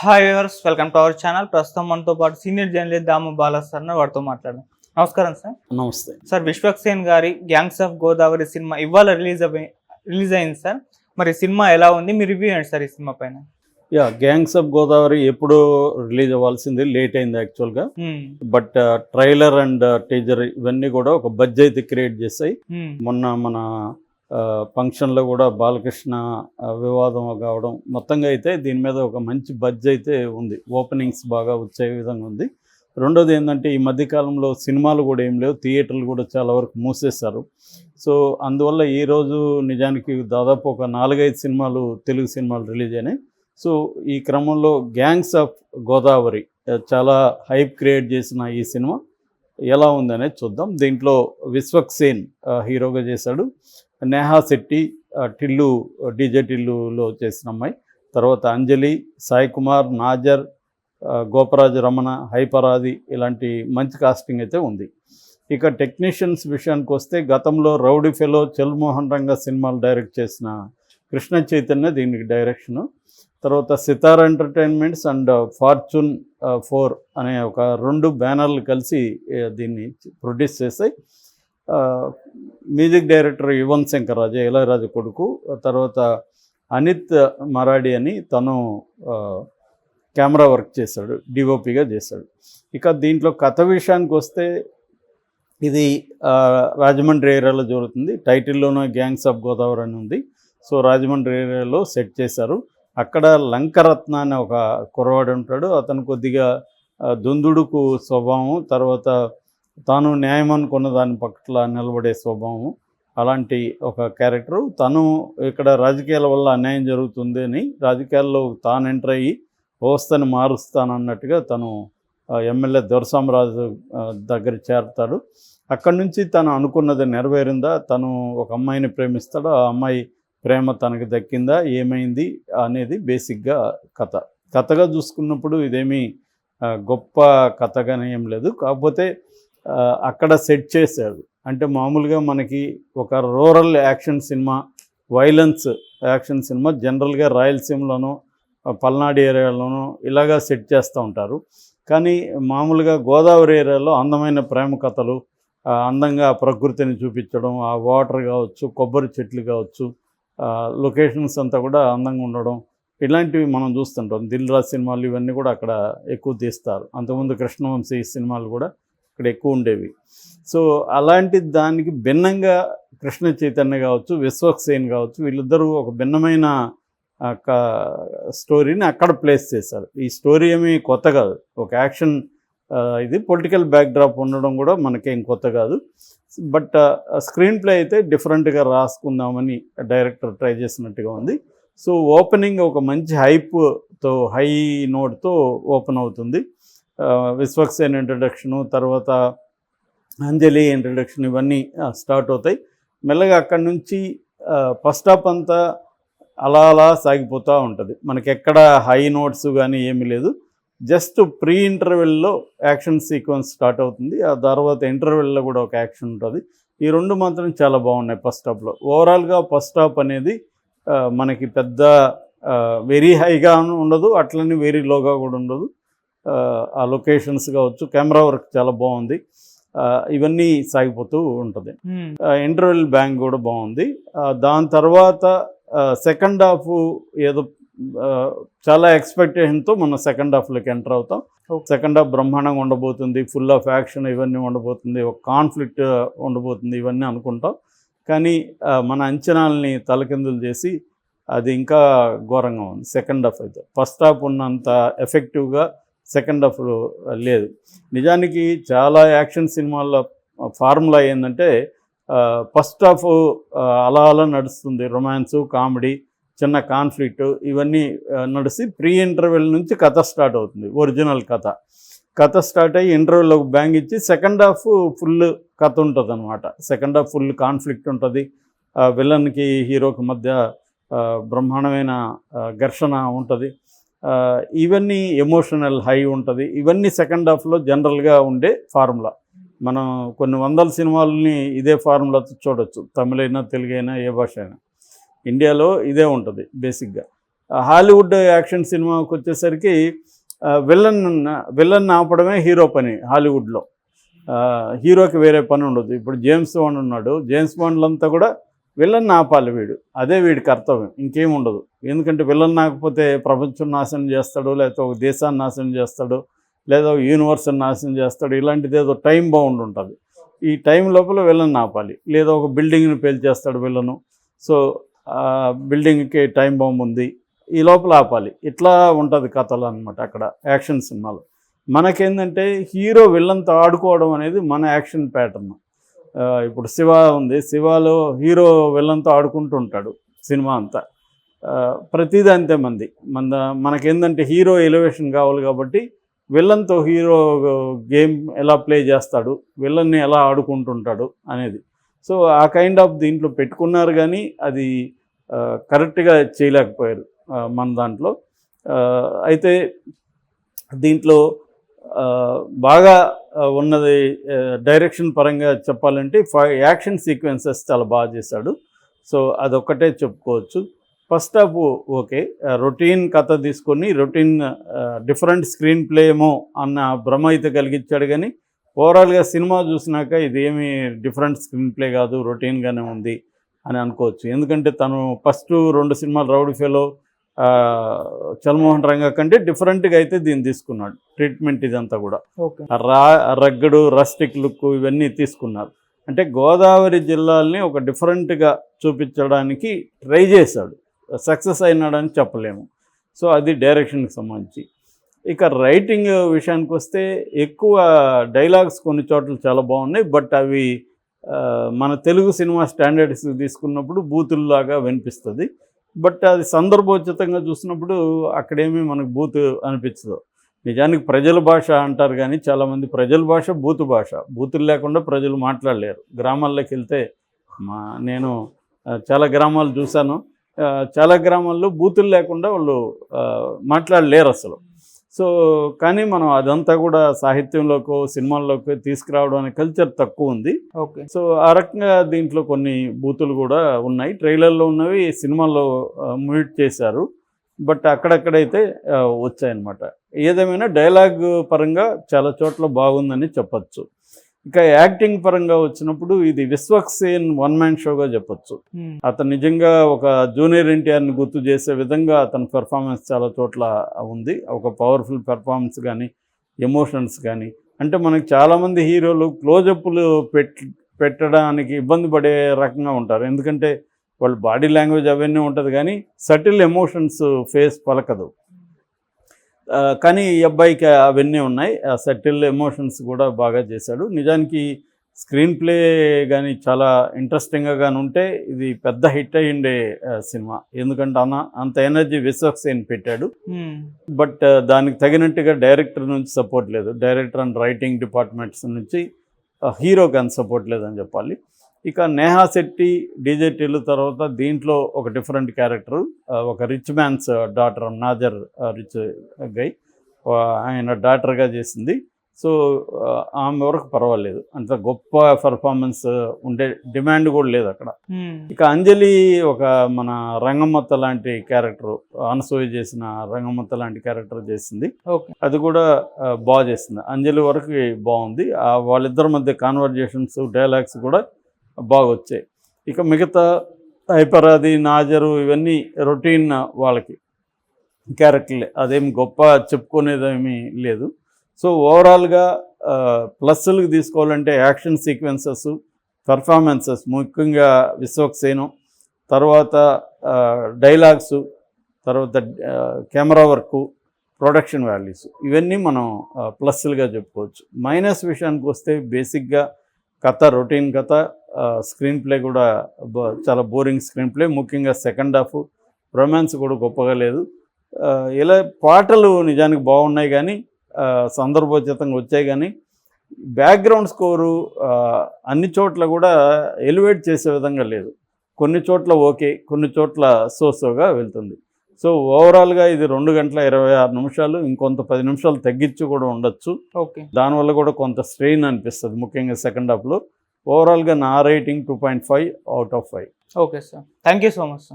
Hi viewers, welcome to our channel. ప్రస్తుతం మనతో పాటు సీనియర్ జర్నలిస్ట్ దాము బాలా సార్ వారితో మాట్లాడదాం. నమస్కారం సార్. నమస్తే సార్, విశ్వక్సేన్ గారి గ్యాంగ్స్ ఆఫ్ గోదావరి సినిమా ఇవాళ రిలీజ్ అయింది సార్. మరి సినిమా ఎలా ఉంది, మీ రివ్యూ ఏంటి సార్ ఈ సినిమా పైన? గ్యాంగ్స్ ఆఫ్ గోదావరి ఎప్పుడు రిలీజ్ అవ్వాల్సింది, లేట్ అయింది యాక్చువల్గా. బట్ ట్రైలర్ అండ్ టీజర్ ఇవన్నీ కూడా ఒక బజ్ అయితే క్రియేట్ చేస్తాయి. మొన్న మన ఫంక్షన్లో కూడా బాలకృష్ణ వివాదం కావడం, మొత్తంగా అయితే దీని మీద ఒక మంచి బజ్ అయితే ఉంది. ఓపెనింగ్స్ బాగా వచ్చే విధంగా ఉంది. రెండోది ఏంటంటే, ఈ మధ్యకాలంలో సినిమాలు కూడా ఏం లేవు, థియేటర్లు కూడా చాలా వరకు మూసేశారు. సో అందువల్ల ఈరోజు నిజానికి దాదాపు ఒక 4-5 సినిమాలు, తెలుగు సినిమాలు రిలీజ్ అయినాయి. సో ఈ క్రమంలో గ్యాంగ్స్ ఆఫ్ గోదావరి చాలా హైప్ క్రియేట్ చేసిన ఈ సినిమా ఎలా ఉందనేది చూద్దాం. దీంట్లో విశ్వక్సేన్ హీరోగా చేశాడు. నేహా శెట్టి టిల్లు, డీజే టిల్లులో చేసిన అమ్మాయి. తర్వాత అంజలి, సాయి కుమార్, నాజర్, గోపరాజు రమణ, హైపరాది, ఇలాంటి మంచి కాస్టింగ్ అయితే ఉంది. ఇక టెక్నీషియన్స్ విషయానికి వస్తే, గతంలో రౌడీ ఫెలో, చల్మోహన్ రంగ సినిమాలు డైరెక్ట్ చేసిన కృష్ణ చైతన్య దీనికి డైరెక్షను. తర్వాత సితారా ఎంటర్టైన్మెంట్స్ అండ్ ఫార్చ్యూన్ 4 అనే ఒక 2 బ్యానర్లు కలిసి దీన్ని ప్రొడ్యూస్ చేస్తాయి. మ్యూజిక్ డైరెక్టర్ యువన్ శంకర్ రాజా, ఇళయరాజా కొడుకు. తర్వాత అనిత్ మరాడి అని తను కెమెరా వర్క్ చేశాడు, డిఓపిగా చేశాడు. ఇక దీంట్లో కథ విషయానికి వస్తే, ఇది రాజమండ్రి ఏరియాలో జరుగుతుంది. టైటిల్లోనే గ్యాంగ్స్ ఆఫ్ గోదావరి అని ఉంది. సో రాజమండ్రి ఏరియాలో సెట్ చేశారు. అక్కడ లంకరత్న అనే ఒక కుర్రవాడు ఉంటాడు. అతను కొద్దిగా దుందుడుకు స్వభావం, తర్వాత తాను న్యాయం అనుకున్న దాని పట్ల నిలబడే స్వభావం, అలాంటి ఒక క్యారెక్టరు. తను ఇక్కడ రాజకీయాల వల్ల అన్యాయం జరుగుతుంది అని రాజకీయాల్లో తాను ఎంటర్ అయ్యి వ్యవస్థను మారుస్తానన్నట్టుగా తను ఎమ్మెల్యే దొరసామరాజు దగ్గర చేరుతాడు. అక్కడి నుంచి తను అనుకున్నది నెరవేరిందా, తను ఒక అమ్మాయిని ప్రేమిస్తాడు, ఆ అమ్మాయి ప్రేమ తనకి దక్కిందా, ఏమైంది అనేది బేసిక్గా కథగా చూసుకున్నప్పుడు ఇదేమీ గొప్ప కథగానే ఏం లేదు. కాకపోతే అక్కడ సెట్ చేశాడు. అంటే మామూలుగా మనకి ఒక rural action cinema, violence action cinema జనరల్గా రాయలసీమలోనూ పల్నాడు ఏరియాలోనూ ఇలాగా సెట్ చేస్తూ ఉంటారు. కానీ మామూలుగా గోదావరి ఏరియాలో అందమైన ప్రేమ కథలు, అందంగా ప్రకృతిని చూపించడం, ఆ వాటర్ కావచ్చు, కొబ్బరి చెట్లు కావచ్చు, లొకేషన్స్ అంతా కూడా అందంగా ఉండడం, ఇలాంటివి మనం చూస్తుంటాం. దిల్ రాజు సినిమాలు ఇవన్నీ కూడా అక్కడ ఎక్కువ తీస్తారు. అంతకుముందు కృష్ణవంశీ సినిమాలు కూడా ఇక్కడ ఎక్కువ ఉండేవి. సో అలాంటి దానికి భిన్నంగా కృష్ణ చైతన్య కావచ్చు, విశ్వక్సేన్ కావచ్చు, వీళ్ళిద్దరూ ఒక భిన్నమైన స్టోరీని అక్కడ ప్లేస్ చేశారు. ఈ స్టోరీ ఏమీ కొత్త కాదు, ఒక యాక్షన్, ఇది పొలిటికల్ బ్యాక్డ్రాప్ ఉండడం కూడా మనకేం కొత్త కాదు. బట్ స్క్రీన్ ప్లే అయితే డిఫరెంట్గా రాసుకుందామని డైరెక్టర్ ట్రై చేసినట్టుగా ఉంది. సో ఓపెనింగ్ ఒక మంచి హైప్తో, హై నోట్తో ఓపెన్ అవుతుంది. విశ్వక్సేన్ ఇంట్రడక్షను, తర్వాత అంజలి ఇంట్రడక్షన్, ఇవన్నీ స్టార్ట్ అవుతాయి. మెల్లగా అక్కడి నుంచి ఫస్ట్ హాఫ్ అంతా అలా అలా సాగిపోతూ ఉంటుంది. మనకి ఎక్కడ హై నోట్స్ కానీ ఏమీ లేదు. జస్ట్ ప్రీ ఇంటర్వెల్లో యాక్షన్ సీక్వెన్స్ స్టార్ట్ అవుతుంది. ఆ తర్వాత ఇంటర్వెల్లో కూడా ఒక యాక్షన్ ఉంటుంది. ఈ 2 మాత్రం చాలా బాగున్నాయి ఫస్ట్ హాఫ్లో. ఓవరాల్గా ఫస్ట్ హాఫ్ అనేది మనకి పెద్ద వెరీ హైగా ఉండదు, అట్లనే వెరీ లోగా కూడా ఉండదు. ఆ లొకేషన్స్ కావచ్చు, కెమెరా వర్క్ చాలా బాగుంది. ఇవన్నీ సాగిపోతూ ఉంటుంది. ఇంటర్వెల్ బ్యాంక్ కూడా బాగుంది. దాని తర్వాత సెకండ్ హాఫ్ ఏదో చాలా ఎక్స్పెక్టేషన్తో మనం సెకండ్ హాఫ్లోకి ఎంటర్ అవుతాం. సెకండ్ హాఫ్ బ్రహ్మాండంగా ఉండబోతుంది, ఫుల్ ఆఫ్ యాక్షన్ ఇవన్నీ ఉండబోతుంది, ఒక కాన్ఫ్లిక్ట్ ఉండబోతుంది, ఇవన్నీ అనుకుంటాం. కానీ మన అంచనాలని తలకిందులు చేసి అది ఇంకా ఘోరంగా ఉంది సెకండ్ హాఫ్ అయితే. ఫస్ట్ హాఫ్ ఉన్నంత ఎఫెక్టివ్గా సెకండ్ హాఫ్ లేదు. నిజానికి చాలా యాక్షన్ సినిమాల్లో ఫార్ములా ఏంటంటే, ఫస్ట్ హాఫ్ అలా అలా నడుస్తుంది, రొమాన్సు, కామెడీ, చిన్న కాన్ఫ్లిక్ట్, ఇవన్నీ నడిచి ప్రీ ఇంటర్వెల్ నుంచి కథ స్టార్ట్ అవుతుంది. ఒరిజినల్ కథ స్టార్ట్ అయ్యి ఇంటర్వెల్లో బ్యాంగ్ ఇచ్చి సెకండ్ హాఫ్ ఫుల్ కథ ఉంటుంది అనమాట. సెకండ్ హాఫ్ ఫుల్ కాన్ఫ్లిక్ట్ ఉంటుంది. విలన్కి హీరోకి మధ్య బ్రహ్మాండమైన ఘర్షణ ఉంటుంది. ఇవన్నీ ఎమోషనల్ హై ఉంటుంది. ఇవన్నీ సెకండ్ హాఫ్లో జనరల్గా ఉండే ఫార్ములా. మనం కొన్ని వందల సినిమాలని ఇదే ఫార్ములాతో చూడొచ్చు, తమిళైనా తెలుగైనా ఏ భాష అయినా. ఇండియాలో ఇదే ఉంటుంది బేసిక్గా. హాలీవుడ్ యాక్షన్ సినిమాకి వచ్చేసరికి విలన్ ఆపడమే హీరో పని హాలీవుడ్లో. హీరోకి వేరే పని ఉండదు. ఇప్పుడు జేమ్స్ బాండ్ ఉన్నాడు, జేమ్స్ బాండ్లంతా కూడా విలన్ ఆపాలి వీడు, అదే వీడి కర్తవ్యం, ఇంకేం ఉండదు. ఎందుకంటే విలన్ ఆకపోతే ప్రపంచం నాశనం చేస్తాడు, లేకపోతే ఒక దేశాన్ని నాశనం చేస్తాడు, లేదా యూనివర్స్ని నాశనం చేస్తాడు. ఇలాంటిది ఏదో టైం బౌండ్ ఉంటుంది. ఈ టైం లోపల విలన్ ఆపాలి. లేదా ఒక బిల్డింగ్ని పేల్చేస్తాడు విలను, సో బిల్డింగ్కి టైం బాంబ్ ఉంది, ఈ లోపల ఆపాలి. ఇట్లా ఉంటుంది కథలు అనమాట అక్కడ యాక్షన్ సినిమాలో. మనకేంటంటే హీరో విలన్తో ఆడుకోవడం అనేది మన యాక్షన్ ప్యాటర్న్. ఇప్పుడు శివ ఉంది, శివాలో హీరో విలన్తో ఆడుకుంటూ ఉంటాడు సినిమా అంతా. ప్రతిదీ అంతే మనకేంటంటే హీరో ఎలివేషన్ కావాలి కాబట్టి విలన్తో హీరో గేమ్ ఎలా ప్లే చేస్తాడు, విలన్ని ఎలా ఆడుకుంటుంటాడు అనేది. సో ఆ కైండ్ ఆఫ్ దీంట్లో పెట్టుకున్నారు, కానీ అది కరెక్ట్గా చేయలేకపోయారు మన దాంట్లో. అయితే దీంట్లో బాగా ఉన్నది డైరెక్షన్ పరంగా చెప్పాలంటే యాక్షన్ సీక్వెన్సెస్ చాలా బాగా చేశాడు. సో అదొక్కటే చెప్పుకోవచ్చు. ఫస్ట్ హాఫ్ ఓకే, రొటీన్ కథ తీసుకొని డిఫరెంట్ స్క్రీన్ ప్లే ఏమో అన్న భ్రమ అయితే కలిగించాడు, కానీ ఓవరాల్గా సినిమా చూసినాక ఇదేమీ డిఫరెంట్ స్క్రీన్ ప్లే కాదు, రొటీన్గానే ఉంది అని అనుకోవచ్చు. ఎందుకంటే తను ఫస్ట్ 2 సినిమాలు రౌడీ ఫెలో, చల్మోహన్ రంగా కంటే డిఫరెంట్గా అయితే దీన్ని తీసుకున్నాడు. ట్రీట్మెంట్ ఇదంతా కూడా రగ్గడు, రస్టిక్ లుక్ ఇవన్నీ తీసుకున్నారు. అంటే గోదావరి జిల్లాల్ని ఒక డిఫరెంట్గా చూపించడానికి ట్రై చేశాడు. సక్సెస్ అయినాడని చెప్పలేము. సో అది డైరెక్షన్కి సంబంధించి. ఇక రైటింగ్ విషయానికి వస్తే ఎక్కువ డైలాగ్స్ కొన్ని చోట్ల చాలా బాగున్నాయి, బట్ అవి మన తెలుగు సినిమా స్టాండర్డ్స్ తీసుకున్నప్పుడు బూతుల్లాగా వినిపిస్తుంది. బట్ అది సందర్భోచితంగా చూసినప్పుడు అక్కడేమీ మనకు బూతు అనిపించదు. నిజానికి ప్రజల భాష అంటారు, కానీ చాలామంది ప్రజల భాష బూతు భాష. బూతులు లేకుండా ప్రజలు మాట్లాడలేరు. గ్రామాల్లోకి వెళ్తే నేను చాలా గ్రామాలు చూశాను. చాలా గ్రామాల్లో బూతులు లేకుండా వాళ్ళు మాట్లాడలేరు అసలు. సో కానీ మనం అదంతా కూడా సాహిత్యంలోకో సినిమాల్లోకి తీసుకురావడం అనే కల్చర్ తక్కువ ఉంది. ఓకే. సో ఆ రకంగా దీంట్లో కొన్ని బూతులు కూడా ఉన్నాయి. ట్రైలర్లో ఉన్నవి సినిమాల్లో మ్యూట్ చేశారు, బట్ అక్కడక్కడైతే వచ్చాయన్నమాట. ఏదేమైనా డైలాగ్ పరంగా చాలా చోట్ల బాగుందని చెప్పచ్చు. ఇక యాక్టింగ్ పరంగా వచ్చినప్పుడు ఇది విశ్వక్సేన్ 1 మ్యాన్ షోగా చెప్పచ్చు. అతను నిజంగా ఒక జూనియర్ ఎన్టీఆర్ని గుర్తు చేసే విధంగా అతని పెర్ఫార్మెన్స్ చాలా చోట్ల ఉంది. ఒక పవర్ఫుల్ పెర్ఫార్మెన్స్ కానీ, ఎమోషన్స్ కానీ. అంటే మనకి చాలామంది హీరోలు క్లోజప్లు పెట్టడానికి ఇబ్బంది పడే రకంగా ఉంటారు. ఎందుకంటే వాళ్ళ బాడీ లాంగ్వేజ్ అవన్నీ ఉంటుంది, కానీ సటిల్ ఎమోషన్స్ ఫేస్ పలకదు. కానీ ఈ అబ్బాయికి అవన్నీ ఉన్నాయి. ఆ సటిల్ ఎమోషన్స్ కూడా బాగా చేశాడు. నిజానికి స్క్రీన్ ప్లే కానీ చాలా ఇంట్రెస్టింగ్గా కానీ ఉంటే ఇది పెద్ద హిట్ అయ్యిండే సినిమా. ఎందుకంటే అంత ఎనర్జీ విశ్వక్సేన్ పెట్టాడు, బట్ దానికి తగినట్టుగా డైరెక్టర్ నుంచి సపోర్ట్ లేదు. డైరెక్టర్ అండ్ రైటింగ్ డిపార్ట్మెంట్స్ నుంచి హీరోకి అంత సపోర్ట్ లేదని చెప్పాలి. ఇక నేహా శెట్టి, డీజే టిల్లు తర్వాత దీంట్లో ఒక డిఫరెంట్ క్యారెక్టరు, ఒక rich man's daughter, Nassar rich guy, ఆయన డాటర్గా చేసింది. సో ఆమె వరకు పర్వాలేదు, అంత గొప్ప పర్ఫార్మెన్స్ ఉండే డిమాండ్ కూడా లేదు అక్కడ. ఇక అంజలి ఒక మన రంగమ్మత్త లాంటి క్యారెక్టర్, అనసూయ చేసిన రంగమ్మత్త లాంటి క్యారెక్టర్ చేసింది. అది కూడా బాగా చేసింది. అంజలి వరకు బాగుంది. వాళ్ళిద్దరి మధ్య కాన్వర్జేషన్స్, డైలాగ్స్ కూడా బాగా వచ్చాయి. ఇక మిగతా హైపరాది, నాజరు ఇవన్నీ రొటీన్ వాళ్ళకి క్యారెక్టర్లే, అదేమి గొప్ప చెప్పుకునేదేమీ లేదు. సో ఓవరాల్గా ప్లస్లకు తీసుకోవాలంటే యాక్షన్ సీక్వెన్సెస్, పర్ఫార్మెన్సెస్, ముఖ్యంగా విశ్వక్సేను, తర్వాత డైలాగ్స్, తర్వాత కెమెరా వర్కు, ప్రొడక్షన్ వాల్యూస్, ఇవన్నీ మనం ప్లస్లుగా చెప్పుకోవచ్చు. మైనస్ విషయానికి వస్తే బేసిక్గా కథ రొటీన్ కథ, స్క్రీన్ ప్లే కూడా చాలా బోరింగ్ స్క్రీన్ ప్లే. ముఖ్యంగా సెకండ్ హాఫ్ రొమాన్స్ కూడా గొప్పగా లేదు. ఇలా పాటలు నిజానికి బాగున్నాయి, కానీ సందర్భోచితంగా వచ్చాయి, కానీ బ్యాక్గ్రౌండ్ స్కోరు అన్ని చోట్ల కూడా ఎలివేట్ చేసే విధంగా లేదు. కొన్ని చోట్ల ఓకే, కొన్ని చోట్ల సోగా వెళ్తుంది. సో ఓవరాల్గా ఇది 2 గంటల 26 నిమిషాలు, ఇంకొంత 10 నిమిషాలు తగ్గించి కూడా ఉండొచ్చు. దానివల్ల కూడా కొంత స్ట్రెయిన్ అనిపిస్తుంది, ముఖ్యంగా సెకండ్ హాఫ్లో. ఓవరాల్గా నా rating 2.5 out of 5. Okay sir, thank you so much sir.